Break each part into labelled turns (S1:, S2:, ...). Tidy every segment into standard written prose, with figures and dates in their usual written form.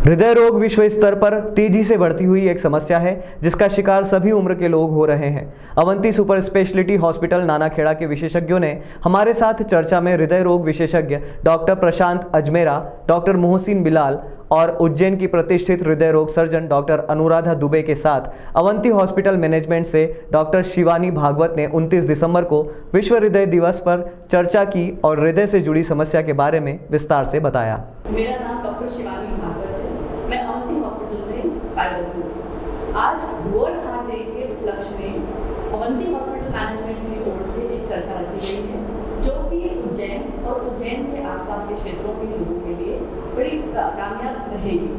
S1: हृदय रोग विश्व स्तर पर तेजी से बढ़ती हुई एक समस्या है जिसका शिकार सभी उम्र के लोग हो रहे हैं। Avanti super speciality hospital Nanakheda के विशेषज्ञों ने हमारे साथ चर्चा में हृदय रोग विशेषज्ञ डॉक्टर प्रशांत अजमेरा, डॉक्टर मोहसिन बिलाल और उज्जैन की प्रतिष्ठित हृदय रोग सर्जन डॉक्टर अनुराधा दुबे के साथ अवंती हॉस्पिटल मैनेजमेंट से डॉक्टर शिवानी भागवत ने 29 दिसंबर को विश्व हृदय दिवस पर चर्चा की और हृदय से जुड़ी समस्या के बारे में विस्तार से बताया।
S2: मेरा नाम डॉक्टर शिवानी भागवत है। मैं अवंती हॉस्पिटल से कार्यरत हूँ। आज वर्ल्ड हार्ट डे के उपलक्ष्य में अवंती हॉस्पिटल मैनेजमेंट की ओर से एक चर्चा रखी गई है जो कि उज्जैन और उज्जैन के आसपास के क्षेत्रों के लोगों के लिए बड़ी कामयाब रहेगी।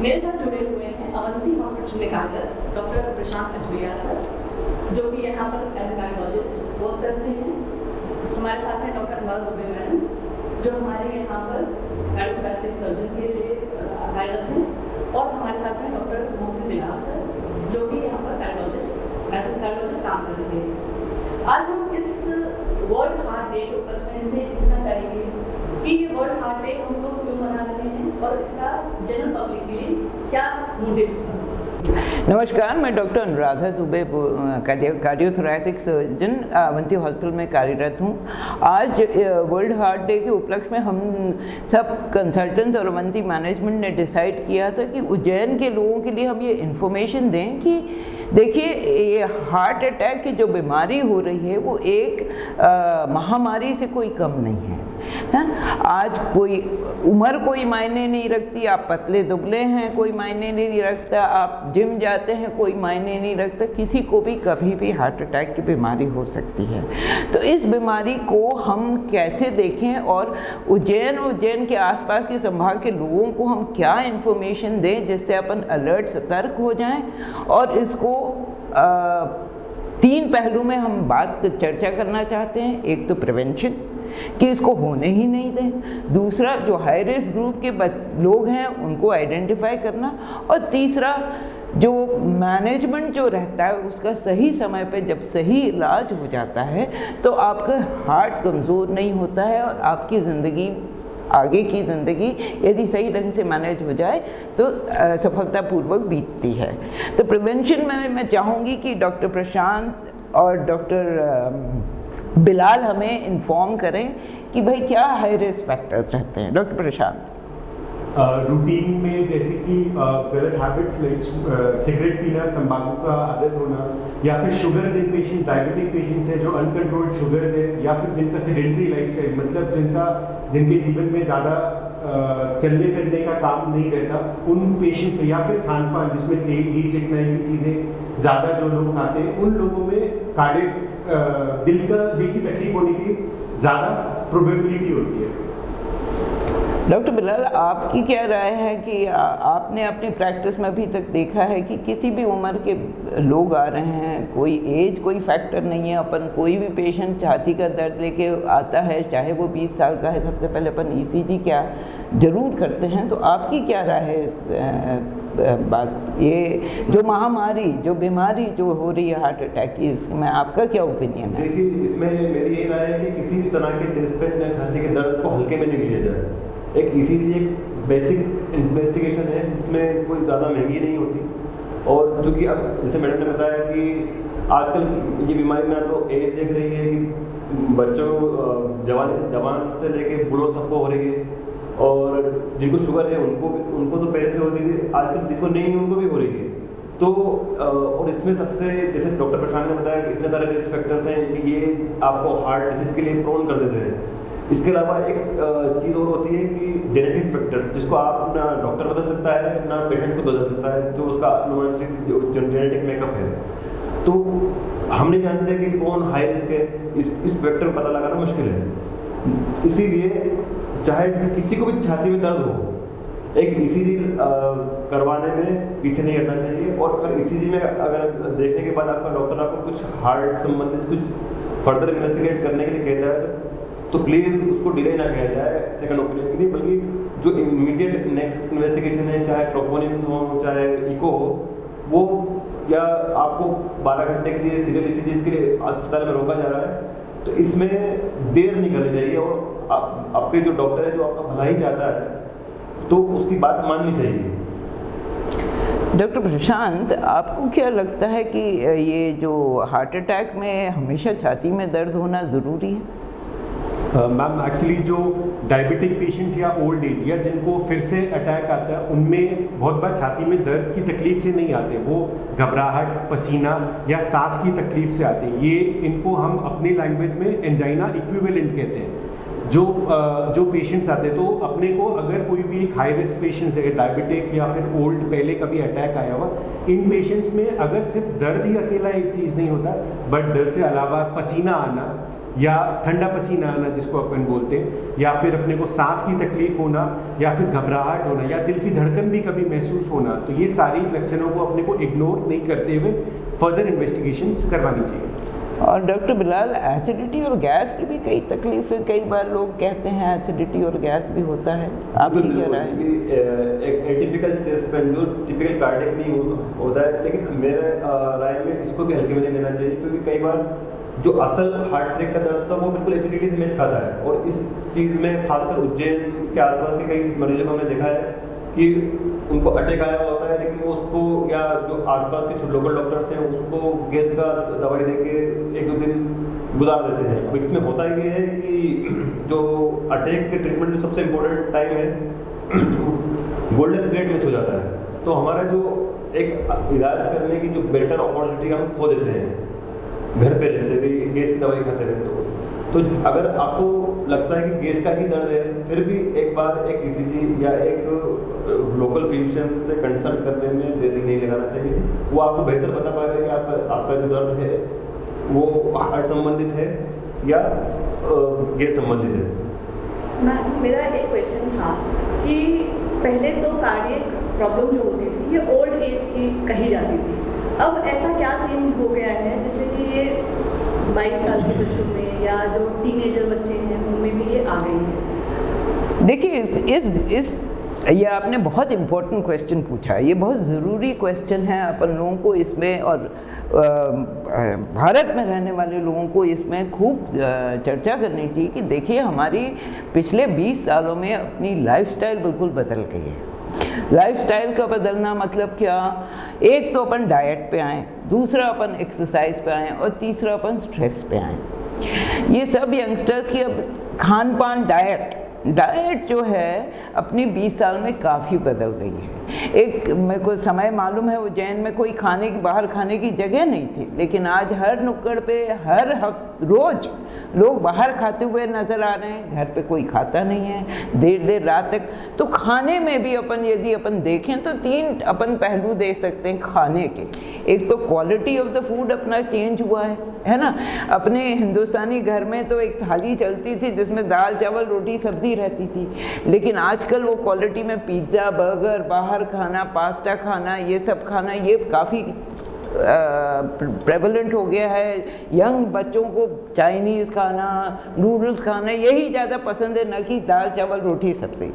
S2: मेरे साथ जुड़े हुए हैं अवंती हॉस्पिटल में कार्यरत डॉक्टर प्रशांत अजमेरा सर, जो कि यहाँ पर एज गायनोलॉजिस्ट वर्क करते हैं। हमारे साथ हैं डॉक्टर अनुराधा दुबे मैडम, जो हमारे यहाँ पर कार्डियोथोरैसिक सर्जन के लिए कार्यरत हैं, और हमारे साथ हैं डॉक्टर मोहसिन बिलाल सर, जो कि यहाँ पर कार्डियोलॉजिस्ट काम कर रहे हैं। आज हम इस वर्ल्ड हार्ट डे के उपलक्ष्य में इनसे पूछना चाहेंगे कि ये वर्ल्ड हार्ट डे हम लोग क्यों मना रहे हैं और इसका जनरल पब्लिक के लिए क्या मोटिव है।
S3: नमस्कार, मैं doctor Anuradha Dubey cardiothoracic surgeon Avanti hospital में कार्यरत हूँ। आज वर्ल्ड हार्ट डे के उपलक्ष्य में हम सब कंसल्टेंट्स और अवंती मैनेजमेंट ने डिसाइड किया था कि उज्जैन के लोगों के लिए हम ये इन्फॉर्मेशन दें कि देखिए, ये हार्ट अटैक की जो बीमारी हो रही है वो एक महामारी से कोई कम नहीं है। आज कोई उम्र कोई मायने नहीं रखती, आप पतले दुबले हैं कोई मायने नहीं रखता, आप जिम जाते हैं कोई मायने नहीं रखता, किसी को भी कभी भी हार्ट अटैक की बीमारी हो सकती है। तो इस बीमारी को हम कैसे देखें और उज्जैन के आसपास के संभाग के लोगों को हम क्या इन्फॉर्मेशन दें जिससे अपन अलर्ट सतर्क हो जाएं, और इसको तीन पहलू में हम चर्चा करना चाहते हैं। एक तो प्रिवेंशन कि इसको होने ही नहीं दें, दूसरा जो हाई रिस्क ग्रुप के लोग हैं उनको आइडेंटिफाई करना, और तीसरा जो मैनेजमेंट जो रहता है उसका सही समय पे जब सही इलाज हो जाता है तो आपका हार्ट कमज़ोर नहीं होता है और आपकी ज़िंदगी आगे की ज़िंदगी यदि सही ढंग से मैनेज हो जाए तो सफलतापूर्वक बीतती है। तो प्रिवेंशन में मैं चाहूँगी कि डॉक्टर प्रशांत और डॉक्टर बिलाल हमें इन्फॉर्म करें कि भाई क्या हाई रिस्क फैक्टर्स रहते हैं। डॉक्टर प्रशांत।
S4: रूटीन में जैसे कि गलत हैबिट्स लाइक सिगरेट पीना, तंबाकू का आदत होना, या फिर शुगर जिन पेशेंट डायबिटिक पेशेंट्स हैं जो अनकंट्रोल्ड शुगर है, या फिर जिनका सेडेंटरी लाइफस्टाइल मतलब जिनके जीवन में ज़्यादा चलने फिरने का काम नहीं रहता, उन पेशेंट या फिर खान पान जिसमें तेल घी चिकनाई की चीज़ें ज़्यादा जो लोग खाते हैं, उन लोगों में कार्डियक दिल की तकलीफ होने की ज़्यादा प्रोबेबिलिटी होती है।
S3: डॉक्टर बिलाल, आपकी क्या राय है कि आपने अपनी प्रैक्टिस में अभी तक देखा है कि किसी भी उम्र के लोग आ रहे हैं, कोई एज कोई फैक्टर नहीं है, अपन कोई भी पेशेंट छाती का दर्द लेके आता है चाहे वो 20 साल का है, सबसे पहले अपन ECG क्या जरूर करते हैं। तो आपकी क्या राय है इस बात, ये जो महामारी जो बीमारी जो हो रही है हार्ट अटैक की, इसमें आपका क्या ओपिनियन है?
S4: देखिए, इसमें मेरी ये राय है कि किसी भी तरह के चेस्ट या छाती के दर्द को हल्के में नहीं लिया जाए। एक ECG एक बेसिक इन्वेस्टिगेशन है जिसमें कोई ज़्यादा महंगी नहीं होती, और चूँकि अब जैसे मैडम ने बताया कि आजकल ये बीमारी में तो एज देख रही है कि बच्चों जवान से लेके बूढ़ों सबको हो रही है, और जिनको शुगर है उनको तो पहले से होती थी, आजकल जिनको नहीं है उनको भी हो रही है। तो और इसमें सबसे जैसे डॉक्टर प्रशांत ने बताया कि इतने सारे रिस्क फैक्टर्स हैं कि ये आपको हार्ट डिसीज के लिए प्रोन कर देते हैं। इसके अलावा एक चीज़ और होती है कि जेनेटिक फैक्टर्स, जिसको आप ना डॉक्टर बदल सकता है ना पेशेंट को बदल सकता है, जो उसका जो जेनेटिक मेकअप है। तो हम नहीं जानते कि कौन हाई रिस्क है, इस फैक्टर पता लगाना मुश्किल है। इसीलिए चाहे किसी को भी छाती में दर्द हो, एक ECG करवाने में पीछे नहीं हटना चाहिए, और अगर ECG में अगर देखने के बाद आपका डॉक्टर आपको कुछ हार्ट संबंधित कुछ फर्दर इन्वेस्टिगेट करने के लिए कहता है तो प्लीज़ उसको डिले ना किया जाए सेकंड ओपिनियन के लिए, बल्कि जो इमीडिएट नेक्स्ट इन्वेस्टिगेशन है, चाहे ट्रोपोनिन हो चाहे इको हो, वो या आपको 12 घंटे के लिए सीरियल ECG के लिए अस्पताल में रोका जा रहा है, तो इसमें देर नहीं करनी चाहिए। और आपके जो डॉक्टर है जो आपका भला ही चाहता है, तो उसकी बात माननी चाहिए।
S3: डॉक्टर प्रशांत, आपको क्या लगता है कि ये जो हार्ट अटैक में हमेशा छाती में दर्द होना ज़रूरी है?
S4: मैम एक्चुअली जो डायबिटिक पेशेंट्स या ओल्ड एज या जिनको फिर से अटैक आता है उनमें बहुत बार छाती में दर्द की तकलीफ से नहीं आते, वो घबराहट, पसीना या सांस की तकलीफ से आते हैं। ये इनको हम अपनी लैंग्वेज में एंजाइना इक्विवेलेंट कहते हैं। जो पेशेंट्स आते हैं, तो अपने को अगर कोई भी एक हाई रिस्क पेशेंट्स है, डायबिटिक या फिर ओल्ड पहले कभी अटैक आया हुआ, इन पेशेंट्स में अगर सिर्फ दर्द ही अकेला एक चीज़ नहीं होता, बट दर्द से अलावा पसीना आना या ठंडा पसीना आना जिसको अपन बोलते हैं, या फिर अपने को सांस की तकलीफ होना, या फिर घबराहट होना, या दिल की धड़कन भी कभी महसूस होना, तो ये सारी लक्षणों को अपने को इग्नोर नहीं करते हुए फर्दर इन्वेस्टिगेशन करवानी चाहिए।
S3: और डॉक्टर बिलाल, एसिडिटी और गैस की भी कई तकलीफें, कई बार लोग कहते हैं एसिडिटी और गैस भी होता है, आपकी क्या राय है?
S4: एक एटिपिकल चेस्ट पेन जो टिपिकल कार्डिक नहीं होता है, लेकिन मेरे राय में इसको भी हल्के में नहीं लेना चाहिए, क्योंकि कई बार जो असल हार्ट अटैक का दर्द था वो बिल्कुल एसिडिटी से मैच खाता है। और इस चीज़ में खासकर उज्जैन के आसपास के कई मरीजों को हमने देखा है कि उनको अटैक आया हुआ होता है, लेकिन वो उसको या जो आसपास के लोकल डॉक्टर्स हैं उसको गैस का दवाई देके 1-2 दिन गुजार देते हैं। अब इसमें होता ये है कि जो अटैक के ट्रीटमेंट जो सबसे इम्पोर्टेंट टाइम है गोल्डन पीरियड मिस हो जाता है, तो हमारा जो एक इलाज करने की जो बेटर अपॉर्चुनिटी हम खो देते हैं घर पे रहते हुए गैस की दवाई खाते रहते। तो अगर आपको लगता है कि गैस का ही दर्द है, फिर भी एक बार एक ईसीजी या एक लोकल फिजिशियन से कंसल्ट करने में देरी नहीं लगाना चाहिए। वो आपको बेहतर बता पाएगा कि आपका जो दर्द है वो हार्ट संबंधित है या गैस संबंधित है।
S2: मेरा एक क्वेश्चन था कि पहले तो कार्डियक प्रॉब्लम जो होती थी ये ओल्ड एज की कही जाती थी, अब ऐसा क्या चेंज हो गया है जैसे कि ये 22 साल के बच्चों में या जो टीनेजर बच्चे हैं उनमें भी ये आ गई है?
S3: देखिए, ये आपने बहुत इम्पोर्टेंट क्वेश्चन पूछा है, ये बहुत ज़रूरी क्वेश्चन है अपन लोगों को इसमें, और भारत में रहने वाले लोगों को इसमें खूब चर्चा करनी चाहिए कि देखिए हमारी पिछले 20 सालों में अपनी लाइफस्टाइल बिल्कुल बदल गई है। लाइफस्टाइल का बदलना मतलब क्या? एक तो अपन डाइट पे आए, दूसरा अपन एक्सरसाइज पे आए, और तीसरा अपन स्ट्रेस पे आए। ये सब यंगस्टर्स की अब खान पान डाइट जो है अपनी 20 साल में काफ़ी बदल गई है। एक मेरे को समय मालूम है उज्जैन में कोई बाहर खाने की जगह नहीं थी, लेकिन आज हर नुक्कड़ पे रोज लोग बाहर खाते हुए नज़र आ रहे हैं। घर पे कोई खाता नहीं है देर रात तक। तो खाने में भी यदि अपन देखें तो 3 अपन पहलू देख सकते हैं खाने के। एक तो क्वालिटी ऑफ द फूड अपना चेंज हुआ है ना। अपने हिंदुस्तानी घर में तो एक थाली चलती थी जिसमें दाल चावल रोटी सब्जी रहती थी, लेकिन आजकल वो क्वालिटी में पिज़्ज़ा, बर्गर, बाहर खाना, पास्ता खाना, ये सब खाना, ये काफ़ी प्रेवलेंट हो गया है। यंग बच्चों को चाइनीज़ खाना, नूडल्स खाना यही ज़्यादा पसंद है, न कि दाल चावल रोटी सब्जी।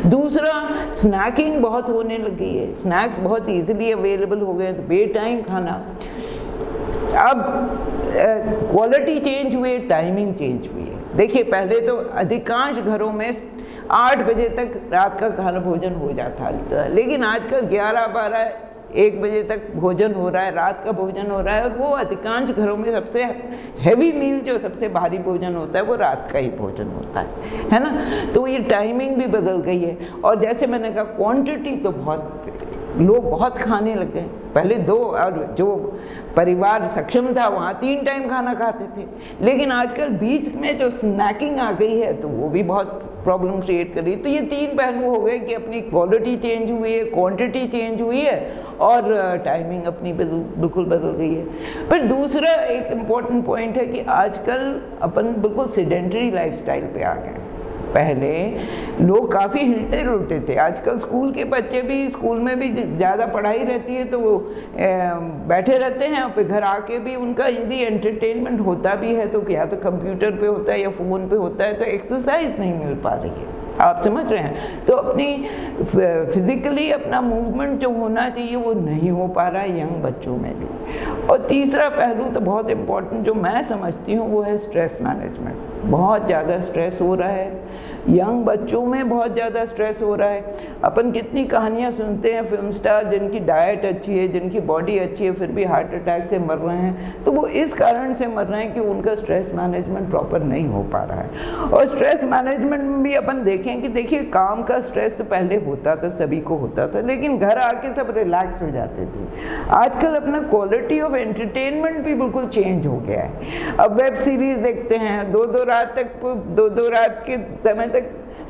S3: दूसरा, स्नैकिंग बहुत होने लगी है। स्नैक्स बहुत इजीली अवेलेबल हो गए हैं, तो बे टाइम खाना। अब क्वालिटी चेंज हुई है, टाइमिंग चेंज हुई है। देखिए पहले तो अधिकांश घरों में 8 बजे तक रात का खाना भोजन हो जाता था, लेकिन आजकल 11, 12, 1 बजे तक भोजन हो रहा है, रात का भोजन हो रहा है। और वो अधिकांश घरों में सबसे हैवी मील, जो सबसे भारी भोजन होता है, वो रात का ही भोजन होता है ना। तो ये टाइमिंग भी बदल गई है। और जैसे मैंने कहा, क्वांटिटी तो लोग बहुत खाने लग गए। पहले 2, और जो परिवार सक्षम था वहाँ 3 टाइम खाना खाते थे, लेकिन आजकल बीच में जो स्नैकिंग आ गई है तो वो भी बहुत प्रॉब्लम क्रिएट कर रही है। तो ये 3 पहलू हो गए कि अपनी क्वालिटी चेंज हुई है, क्वांटिटी चेंज हुई है, और टाइमिंग अपनी बिल्कुल बदल गई है। फिर दूसरा एक इम्पॉर्टेंट पॉइंट है कि आजकल अपन बिल्कुल सेडेंटरी लाइफस्टाइल पे आ गए। पहले लोग काफ़ी हिलते डुलते थे, आजकल स्कूल के बच्चे भी, स्कूल में भी ज़्यादा पढ़ाई रहती है तो वो बैठे रहते हैं, और फिर घर आके भी उनका यदि एंटरटेनमेंट होता भी है तो या तो कंप्यूटर पे होता है या फ़ोन पे होता है, तो एक्सरसाइज नहीं मिल पा रही है। आप समझ रहे हैं? तो अपनी फिजिकली अपना मूवमेंट जो होना चाहिए वो नहीं हो पा रहा है यंग बच्चों में भी। और तीसरा पहलू तो बहुत इम्पोर्टेंट जो मैं समझती हूँ वो है स्ट्रेस मैनेजमेंट। बहुत ज़्यादा स्ट्रेस हो रहा है, यंग बच्चों में बहुत ज़्यादा स्ट्रेस हो रहा है। अपन कितनी कहानियाँ सुनते हैं फिल्म स्टार जिनकी डाइट अच्छी है, जिनकी बॉडी अच्छी है, फिर भी हार्ट अटैक से मर रहे हैं। तो वो इस कारण से मर रहे हैं कि उनका स्ट्रेस मैनेजमेंट प्रॉपर नहीं हो पा रहा है। और स्ट्रेस मैनेजमेंट में भी अपन देखें कि देखिए काम का स्ट्रेस तो पहले होता था, सभी को होता था, लेकिन घर आके सब रिलैक्स हो जाते थे। आजकल अपना क्वालिटी ऑफ एंटरटेनमेंट भी बिल्कुल चेंज हो गया है। अब वेब सीरीज देखते हैं, दो रात के समय तक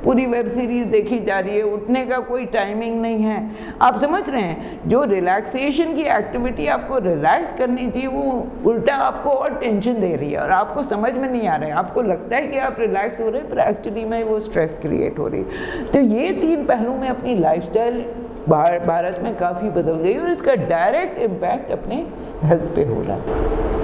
S3: पूरी वेब सीरीज देखी जा रही है, उठने का कोई टाइमिंग नहीं है। आप समझ रहे हैं, जो रिलैक्सेशन की एक्टिविटी आपको रिलैक्स करनी चाहिए वो उल्टा आपको और टेंशन दे रही है और आपको समझ में नहीं आ रहा है। आपको लगता है कि आप रिलैक्स हो रहे हैं, पर एक्चुअली में वो स्ट्रेस क्रिएट हो रही है। तो ये 3 पहलू में अपनी लाइफस्टाइल भारत में काफ़ी बदल गई और इसका डायरेक्ट इम्पैक्ट अपने हेल्थ पे हो रहा है।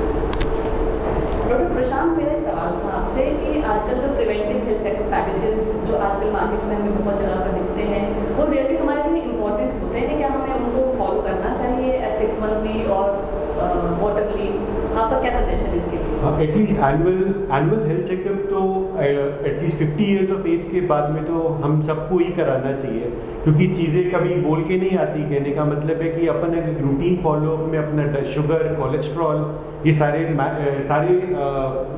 S2: डॉक्टर प्रशांत, मेरा एक सवाल था आपसे कि आजकल जो प्रिवेंटिव हेल्थ चेकअप पैकेजेस जो आजकल मार्केट में हमें बहुत जगह पर दिखते हैं, वो रियली हमारे लिए इम्पोर्टेंट होते हैं? क्या हमें उनको फॉलो करना चाहिए 6 मंथली और क्वार्टरली? आपका क्या सजेशन है इसके लिए?
S4: एटलीस्ट एनुअल हेल्थ चेकअप तो एटलीस्ट 50 ईयर्स ऑफ एज के बाद में तो हम सबको ही कराना चाहिए, क्योंकि चीज़ें कभी बोल के नहीं आती। कहने का मतलब है कि अपन एक रूटीन फॉलोअप में अपना शुगर, कोलेस्ट्रॉल, ये सारे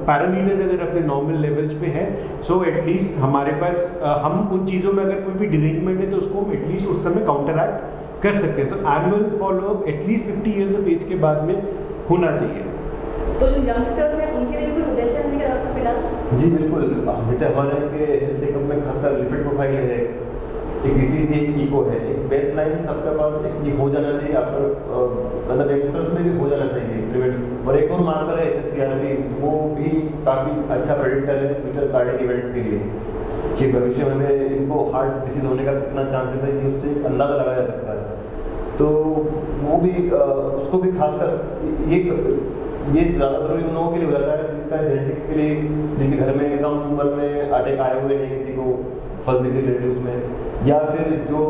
S4: पैरामीटर्स अगर अपने नॉर्मल लेवल्स पे हैं, सो एटलीस्ट हमारे पास हम उन चीज़ों में अगर कोई भी डिरेंजमेंट है तो उसको हम एटलीस्ट उस समय काउंटरैक्ट कर सकते हैं। तो annual followup at least 50 years of age के बाद में होना चाहिए।
S2: तो जो यंगस्टर्स हैं उनके लिए भी कोई सजेशन है क्या डॉक्टर फिलहाल?
S4: जी बिल्कुल, जैसे हमारे हेल्थ चेकअप में खासकर लिपिड प्रोफाइल है, एक ECG, एक ईको है, एक बेस लाइन सबके पास एक हो जाना चाहिए। आपको मतलब यंगस्टर्स में भी हो जाना चाहिए प्रिवेंट। और एक और मार्कर है HSCRP, वो भी काफ़ी अच्छा प्रेडिक्टर है फ्यूचर कार्डियक इवेंट्स के लिए, कि भविष्य में इनको हार्ट डिसीज होने का कितना चांसेस है कि उससे अंदाज़ा लगाया जा सकता है। तो वो भी उसको भी खासकर ये ज़्यादा जरूरी उन लोगों के लिए हो जाता है जिनका जेनेटिकली, जिनके घर में कम उम्र में अटैक आए हुए हैं, किसी को फर्स्ट डिग्री रिलेटिव्स में, या फिर जो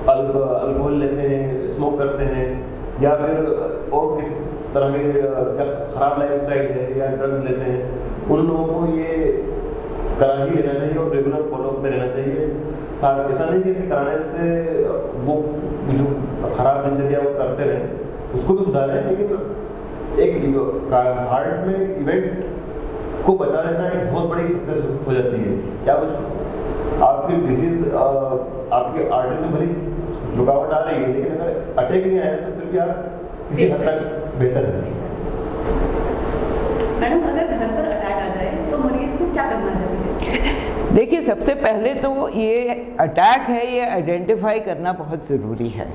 S4: अल्कोहल लेते हैं, स्मोक करते हैं, या फिर और किस तरह के खराब लाइफस्टाइल है या ड्रग्स लेते हैं, उन लोगों को ये करा ही लेना चाहिए और रेगुलर फॉलोअप में रहना चाहिए। ऐसा नहीं कि इसे कराने से वो जो खराब दिनचर्या वो करते रहें, उसको भी सुधारें, लेकिन एक हार्ट में इवेंट को बचा लेना एक बहुत बड़ी सक्सेस हो जाती है। क्या आपकी डिसीज आपके आर्टरी में भली रुकावट आ रही है, लेकिन अगर अटैक नहीं आया तो फिर भी आप किसी हद तक बेहतर है।
S2: मैडम, अगर घर पर अटैक आ जाए तो मरीज को क्या करना चाहिए?
S3: देखिए, सबसे पहले तो ये अटैक है ये आइडेंटिफाई करना बहुत ज़रूरी है।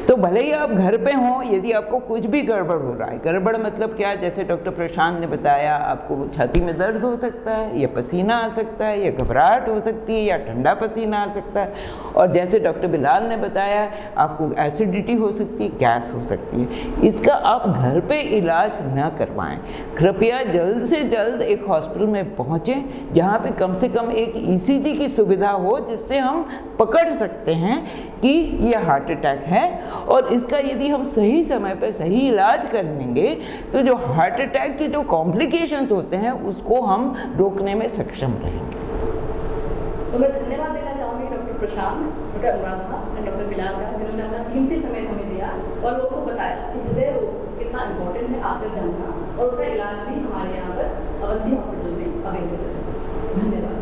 S3: तो भले ही आप घर पे हों, यदि आपको कुछ भी गड़बड़ हो रहा है, गड़बड़ मतलब क्या, जैसे डॉक्टर प्रशांत ने बताया, आपको छाती में दर्द हो सकता है, या पसीना आ सकता है, या घबराहट हो सकती है, या ठंडा पसीना आ सकता है, और जैसे डॉक्टर बिलाल ने बताया आपको एसिडिटी हो सकती है, गैस हो सकती है, इसका आप घर पे इलाज न करवाएं। कृपया जल्द से जल्द एक हॉस्पिटल में पहुँचें जहाँ पे कम से कम एक ECG की सुविधा हो, जिससे हम पकड़ सकते हैं कि ये हार्ट अटैक है। और इसका यदि हम सही समय पर सही इलाज कर लेंगे तो जो हार्ट अटैक के जो कॉम्प्लिकेशंस होते हैं उसको हम रोकने में सक्षम रहेंगे।
S2: तो मैं धन्यवाद देना चाहूँगी डॉक्टर प्रशांत, डॉक्टर अनुराधा और डॉक्टर बिलाल का, जिन्होंने अपना कीमती समय हमें दिया और लोगों को बताया कि हृदय रोग कितना इम्पोर्टेंट है आजकल जानना, और उसका इलाज भी हमारे यहाँ पर अवंती हॉस्पिटल में अवेलेबल है। धन्यवाद।